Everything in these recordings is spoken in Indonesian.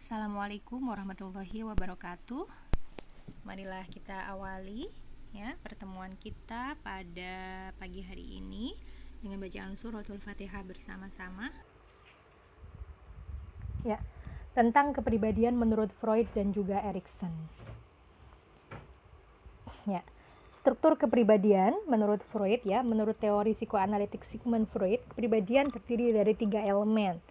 Assalamualaikum warahmatullahi wabarakatuh. Marilah kita awali ya pertemuan kita pada pagi hari ini dengan bacaan suratul Fatihah bersama-sama. Ya, tentang kepribadian menurut Freud dan juga Erikson. Ya, struktur kepribadian menurut Freud ya, menurut teori psikoanalitik Sigmund Freud, kepribadian terdiri dari 3 elemen.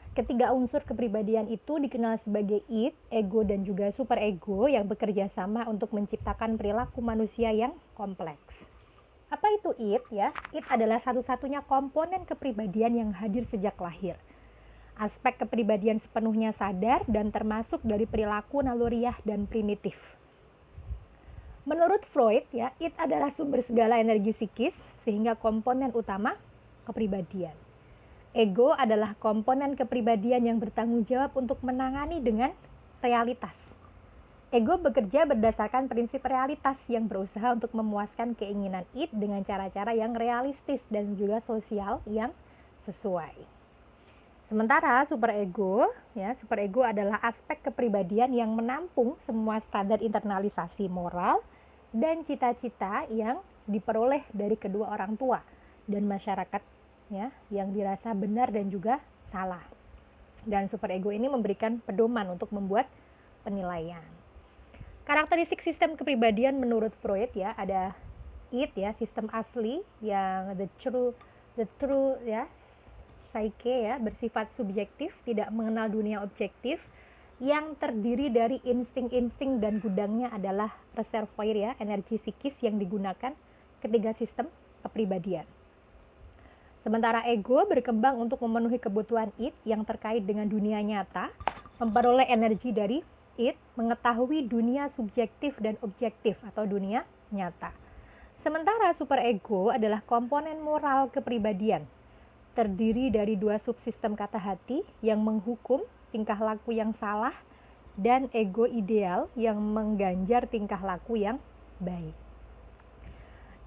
Ketiga unsur kepribadian itu dikenal sebagai id, ego, dan juga superego yang bekerja sama untuk menciptakan perilaku manusia yang kompleks. Apa itu id ya? Id adalah satu-satunya komponen kepribadian yang hadir sejak lahir. Aspek kepribadian sepenuhnya sadar dan termasuk dari perilaku naluriah dan primitif. Menurut Freud, ya, id adalah sumber segala energi psikis sehingga komponen utama kepribadian. Ego adalah komponen kepribadian yang bertanggung jawab untuk menangani dengan realitas. Ego bekerja berdasarkan prinsip realitas yang berusaha untuk memuaskan keinginan id dengan cara-cara yang realistis dan juga sosial yang sesuai. Sementara superego adalah aspek kepribadian yang menampung semua standar internalisasi moral dan cita-cita yang diperoleh dari kedua orang tua dan masyarakat ya, yang dirasa benar dan juga salah. Dan superego ini memberikan pedoman untuk membuat penilaian. Karakteristik sistem kepribadian menurut Freud ya, ada id ya, sistem asli yang the true ya, psyche ya, bersifat subjektif, tidak mengenal dunia objektif, yang terdiri dari insting-insting dan gudangnya adalah reservoir ya, energi psikis yang digunakan ketiga sistem kepribadian. Sementara ego berkembang untuk memenuhi kebutuhan id yang terkait dengan dunia nyata, memperoleh energi dari id, mengetahui dunia subjektif dan objektif atau dunia nyata. Sementara superego adalah komponen moral kepribadian, terdiri dari dua subsistem kata hati yang menghukum tingkah laku yang salah dan ego ideal yang mengganjar tingkah laku yang baik.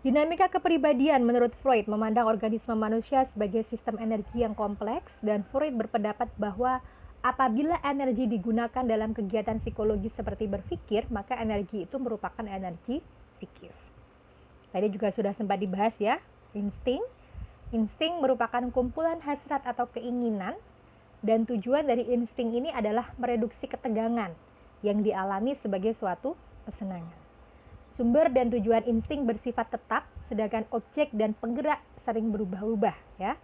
Dinamika kepribadian menurut Freud memandang organisme manusia sebagai sistem energi yang kompleks, dan Freud berpendapat bahwa apabila energi digunakan dalam kegiatan psikologis seperti berpikir, maka energi itu merupakan energi psikis. Tadi juga sudah sempat dibahas ya, insting. Insting merupakan kumpulan hasrat atau keinginan, dan tujuan dari insting ini adalah mereduksi ketegangan yang dialami sebagai suatu kesenangan. Sumber dan tujuan insting bersifat tetap, sedangkan objek dan penggerak sering berubah-ubah ya.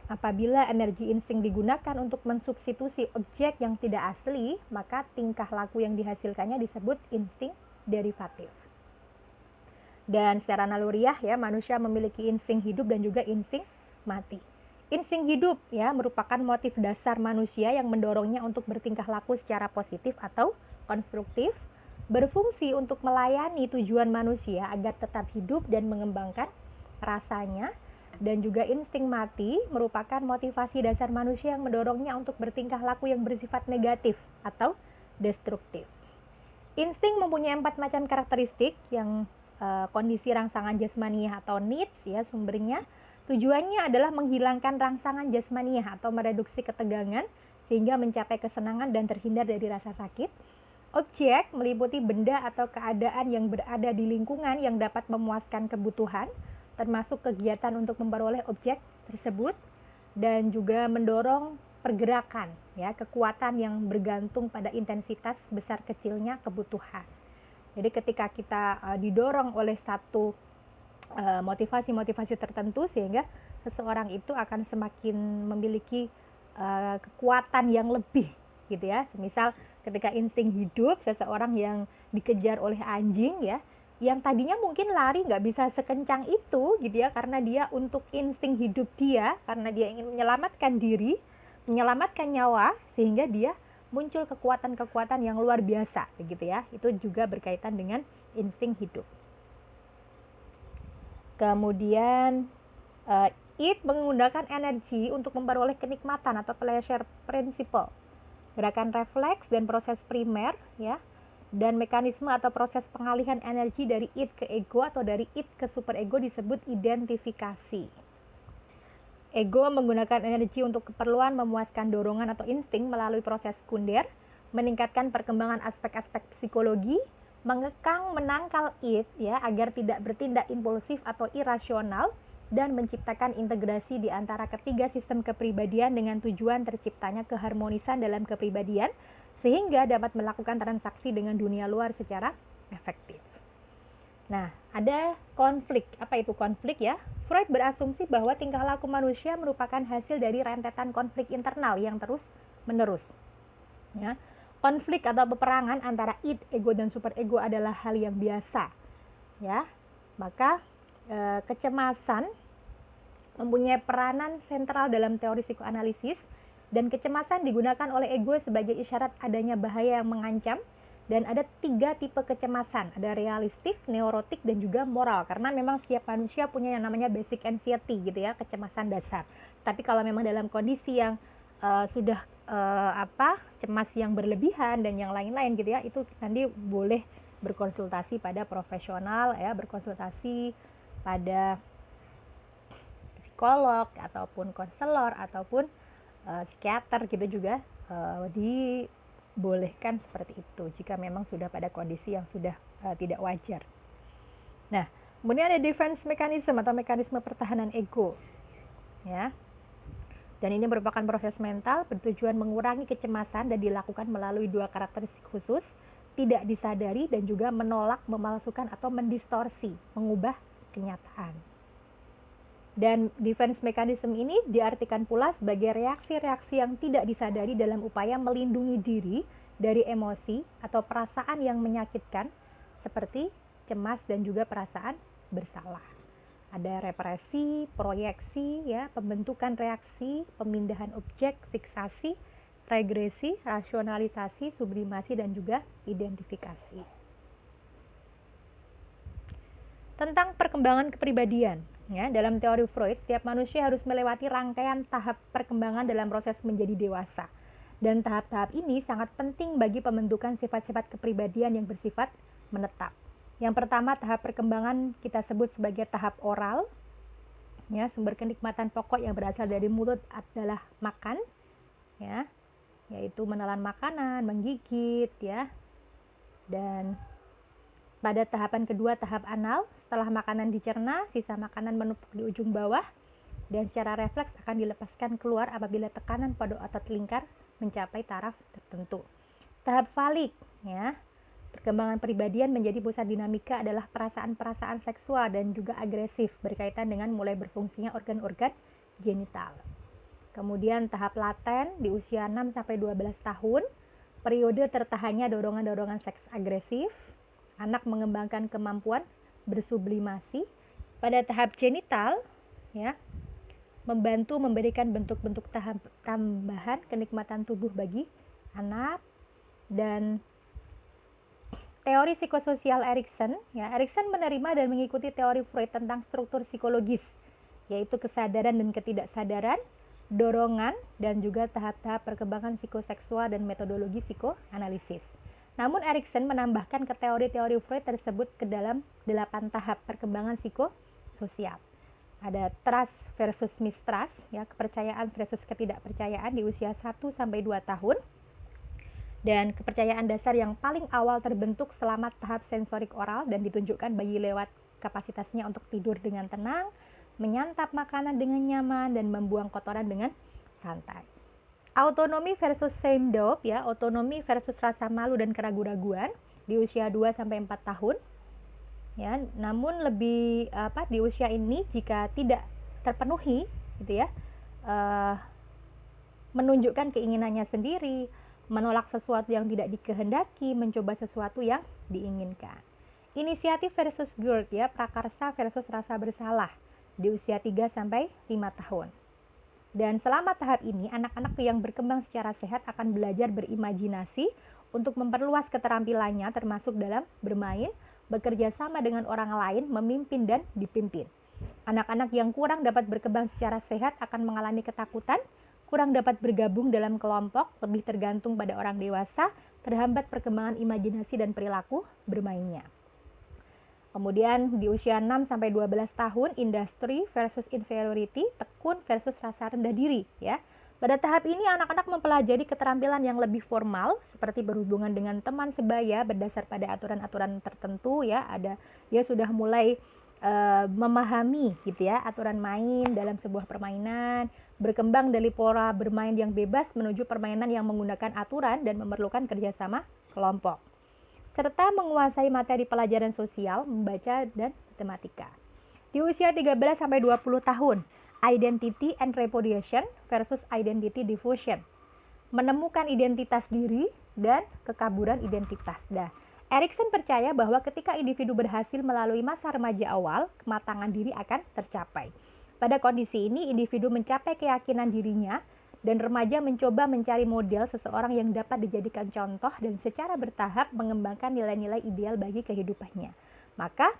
Apabila energi insting digunakan untuk mensubstitusi objek yang tidak asli, maka tingkah laku yang dihasilkannya disebut insting derivatif. Dan secara naluriah ya, manusia memiliki insting hidup dan juga insting mati. Insting hidup ya merupakan motif dasar manusia yang mendorongnya untuk bertingkah laku secara positif atau konstruktif, berfungsi untuk melayani tujuan manusia agar tetap hidup dan mengembangkan rasanya. Dan juga insting mati merupakan motivasi dasar manusia yang mendorongnya untuk bertingkah laku yang bersifat negatif atau destruktif. Insting mempunyai 4 macam karakteristik yang kondisi rangsangan jasmaniah atau needs ya sumbernya. Tujuannya adalah menghilangkan rangsangan jasmaniah atau mereduksi ketegangan sehingga mencapai kesenangan dan terhindar dari rasa sakit. Objek meliputi benda atau keadaan yang berada di lingkungan yang dapat memuaskan kebutuhan, termasuk kegiatan untuk memperoleh objek tersebut, dan juga mendorong pergerakan, ya, kekuatan yang bergantung pada intensitas besar kecilnya kebutuhan. Jadi ketika kita didorong oleh satu motivasi-motivasi tertentu, sehingga seseorang itu akan semakin memiliki kekuatan yang lebih, gitu ya. Misal ketika insting hidup, seseorang yang dikejar oleh anjing ya, yang tadinya mungkin lari nggak bisa sekencang itu gitu ya, karena dia untuk insting hidup dia, karena dia ingin menyelamatkan diri, menyelamatkan nyawa, sehingga dia muncul kekuatan-kekuatan yang luar biasa begitu ya. Itu juga berkaitan dengan insting hidup. Kemudian id menggunakan energi untuk memperoleh kenikmatan atau pleasure principle, gerakan refleks dan proses primer ya, dan mekanisme atau proses pengalihan energi dari id ke ego atau dari id ke superego disebut identifikasi. Ego menggunakan energi untuk keperluan memuaskan dorongan atau insting melalui proses sekunder, meningkatkan perkembangan aspek-aspek psikologi, mengekang menangkal id ya agar tidak bertindak impulsif atau irasional, dan menciptakan integrasi di antara ketiga sistem kepribadian dengan tujuan terciptanya keharmonisan dalam kepribadian sehingga dapat melakukan transaksi dengan dunia luar secara efektif. Nah, ada konflik. Apa itu konflik ya? Freud berasumsi bahwa tingkah laku manusia merupakan hasil dari rentetan konflik internal yang terus menerus. Ya. Konflik atau peperangan antara id, ego, dan superego adalah hal yang biasa. Ya, maka kecemasan mempunyai peranan sentral dalam teori psikoanalisis, dan kecemasan digunakan oleh ego sebagai isyarat adanya bahaya yang mengancam. Dan ada 3 tipe kecemasan, ada realistik, neurotik, dan juga moral, karena memang setiap manusia punya yang namanya basic anxiety gitu ya, kecemasan dasar. Tapi kalau memang dalam kondisi yang sudah cemas yang berlebihan dan yang lain-lain gitu ya, itu nanti boleh berkonsultasi pada profesional ya, berkonsultasi pada psikolog ataupun konselor ataupun psikiater gitu juga dibolehkan seperti itu jika memang sudah pada kondisi yang sudah tidak wajar. Nah, kemudian ada defense mechanism atau mekanisme pertahanan ego ya. Dan ini merupakan proses mental bertujuan mengurangi kecemasan dan dilakukan melalui 2 karakteristik khusus, tidak disadari dan juga menolak, memalsukan atau mendistorsi, mengubah kenyataan. Dan defense mechanism ini diartikan pula sebagai reaksi-reaksi yang tidak disadari dalam upaya melindungi diri dari emosi atau perasaan yang menyakitkan seperti cemas dan juga perasaan bersalah. Ada represi, proyeksi, ya, pembentukan reaksi, pemindahan objek, fiksasi, regresi, rasionalisasi, sublimasi, dan juga identifikasi. Tentang perkembangan kepribadian, ya, dalam teori Freud, setiap manusia harus melewati rangkaian tahap perkembangan dalam proses menjadi dewasa. Dan tahap-tahap ini sangat penting bagi pembentukan sifat-sifat kepribadian yang bersifat menetap. Yang pertama, tahap perkembangan kita sebut sebagai tahap oral. Ya, sumber kenikmatan pokok yang berasal dari mulut adalah makan, ya, yaitu menelan makanan, menggigit, ya. Dan pada tahapan kedua, tahap anal, setelah makanan dicerna, sisa makanan menumpuk di ujung bawah dan secara refleks akan dilepaskan keluar apabila tekanan pada otot lingkar mencapai taraf tertentu. Tahap falik, ya. Perkembangan pribadian menjadi pusat dinamika adalah perasaan-perasaan seksual dan juga agresif berkaitan dengan mulai berfungsinya organ-organ genital. Kemudian tahap laten di usia 6-12 tahun, periode tertahannya dorongan-dorongan seks agresif, anak mengembangkan kemampuan bersublimasi. Pada tahap genital, ya, membantu memberikan bentuk-bentuk tambahan kenikmatan tubuh bagi anak. Dan teori psikososial Erikson, ya, Erikson menerima dan mengikuti teori Freud tentang struktur psikologis, yaitu kesadaran dan ketidaksadaran, dorongan, dan juga tahap-tahap perkembangan psikoseksual dan metodologi psikoanalisis. Namun Erikson menambahkan ke teori-teori Freud tersebut ke dalam 8 tahap perkembangan psikososial. Ada trust versus mistrust, ya, kepercayaan versus ketidakpercayaan di usia 1-2 tahun. Dan kepercayaan dasar yang paling awal terbentuk selama tahap sensorik oral dan ditunjukkan bayi lewat kapasitasnya untuk tidur dengan tenang, menyantap makanan dengan nyaman, dan membuang kotoran dengan santai. Autonomi versus shame doubt, ya, otonomi versus rasa malu dan keraguan-raguan di usia 2-4 tahun. Ya, namun lebih di usia ini jika tidak terpenuhi gitu ya, menunjukkan keinginannya sendiri, menolak sesuatu yang tidak dikehendaki, mencoba sesuatu yang diinginkan. Inisiatif versus guilt, ya, prakarsa versus rasa bersalah di usia 3-5 tahun. Dan selama tahap ini, anak-anak yang berkembang secara sehat akan belajar berimajinasi untuk memperluas keterampilannya termasuk dalam bermain, bekerja sama dengan orang lain, memimpin dan dipimpin. Anak-anak yang kurang dapat berkembang secara sehat akan mengalami ketakutan, kurang dapat bergabung dalam kelompok, lebih tergantung pada orang dewasa, terhambat perkembangan imajinasi dan perilaku bermainnya. Kemudian di usia 6-12 tahun, industry versus inferiority, tekun versus rasa rendah diri, ya. Pada tahap ini anak-anak mempelajari keterampilan yang lebih formal seperti berhubungan dengan teman sebaya berdasar pada aturan-aturan tertentu ya. Dia sudah mulai memahami gitu ya aturan main dalam sebuah permainan, berkembang dari pola bermain yang bebas menuju permainan yang menggunakan aturan dan memerlukan kerjasama kelompok, serta menguasai materi pelajaran sosial, membaca, dan matematika. Di usia 13-20 tahun, identity and repudiation versus identity diffusion, menemukan identitas diri dan kekaburan identitas. Erikson percaya bahwa ketika individu berhasil melalui masa remaja awal, kematangan diri akan tercapai. Pada kondisi ini, individu mencapai keyakinan dirinya dan remaja mencoba mencari model seseorang yang dapat dijadikan contoh dan secara bertahap mengembangkan nilai-nilai ideal bagi kehidupannya. Maka,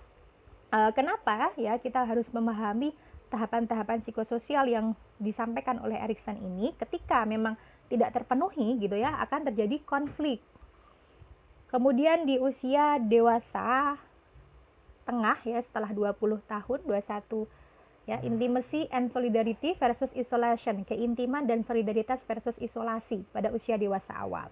kenapa ya kita harus memahami tahapan-tahapan psikososial yang disampaikan oleh Erikson ini? Ketika memang tidak terpenuhi gitu ya, akan terjadi konflik. Kemudian di usia dewasa tengah ya, setelah 20 tahun, 21 ya, intimacy and solidarity versus isolation, keintiman dan solidaritas versus isolasi pada usia dewasa awal.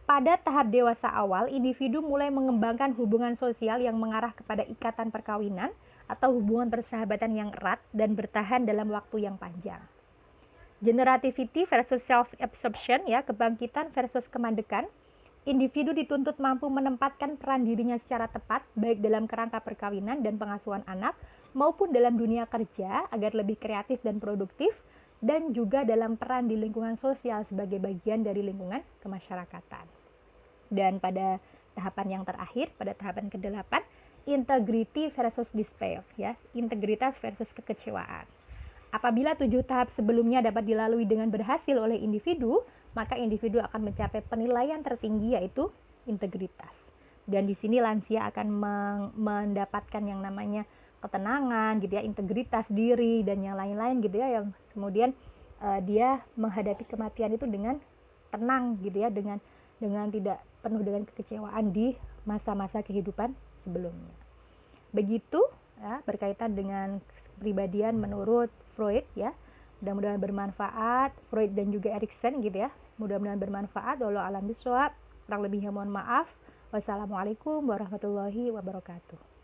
Pada tahap dewasa awal, individu mulai mengembangkan hubungan sosial yang mengarah kepada ikatan perkawinan atau hubungan persahabatan yang erat dan bertahan dalam waktu yang panjang. Generativity versus self-absorption ya, kebangkitan versus kemandekan. Individu dituntut mampu menempatkan peran dirinya secara tepat, baik dalam kerangka perkawinan dan pengasuhan anak, maupun dalam dunia kerja agar lebih kreatif dan produktif, dan juga dalam peran di lingkungan sosial sebagai bagian dari lingkungan kemasyarakatan. Dan pada tahapan yang terakhir, pada tahapan ke-8, integrity versus despair, ya, integritas versus kekecewaan. Apabila 7 tahap sebelumnya dapat dilalui dengan berhasil oleh individu, maka individu akan mencapai penilaian tertinggi yaitu integritas. Dan di sini lansia akan mendapatkan yang namanya ketenangan gitu ya, integritas diri dan yang lain-lain gitu ya, yang kemudian dia menghadapi kematian itu dengan tenang gitu ya, dengan tidak penuh dengan kekecewaan di masa-masa kehidupan sebelumnya. Begitu ya, berkaitan dengan kepribadian menurut Freud ya. Mudah-mudahan bermanfaat, Freud dan juga Erikson gitu ya. Mudah-mudahan bermanfaat. Wallahu a'lam bishawab. Kurang lebihnya mohon maaf. Wassalamualaikum warahmatullahi wabarakatuh.